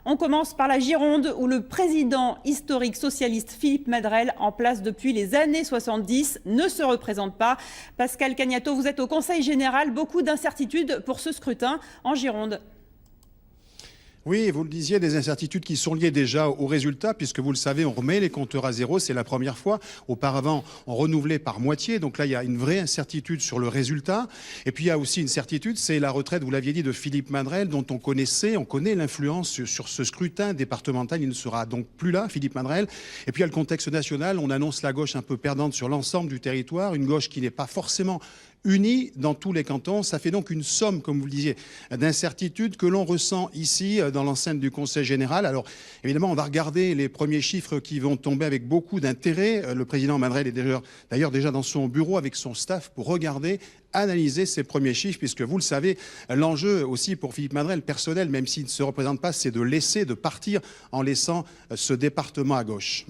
On commence par la Gironde où le président historique socialiste Philippe Madrelle, en place depuis les années 70, ne se représente pas. Pascal Cagnato, vous êtes au Conseil général, beaucoup d'incertitudes pour ce scrutin en Gironde. Oui, vous le disiez, des incertitudes qui sont liées déjà aux résultats, puisque vous le savez, on remet les compteurs à zéro, c'est la première fois. Auparavant, on renouvelait par moitié, donc là, il y a une vraie incertitude sur le résultat. Et puis, il y a aussi une certitude, c'est la retraite, vous l'aviez dit, de Philippe Madrelle, dont on connaît l'influence sur ce scrutin départemental. Il ne sera donc plus là, Philippe Madrelle. Et puis, il y a le contexte national. On annonce la gauche un peu perdante sur l'ensemble du territoire, une gauche qui n'est pas forcément unis dans tous les cantons. Ça fait donc une somme, comme vous le disiez, d'incertitudes que l'on ressent ici dans l'enceinte du Conseil général. Alors évidemment, on va regarder les premiers chiffres qui vont tomber avec beaucoup d'intérêt. Le président Madrelle est d'ailleurs déjà dans son bureau avec son staff pour regarder, analyser ces premiers chiffres, puisque vous le savez, l'enjeu aussi pour Philippe Madrelle, personnel, même s'il ne se représente pas, c'est de partir en laissant ce département à gauche.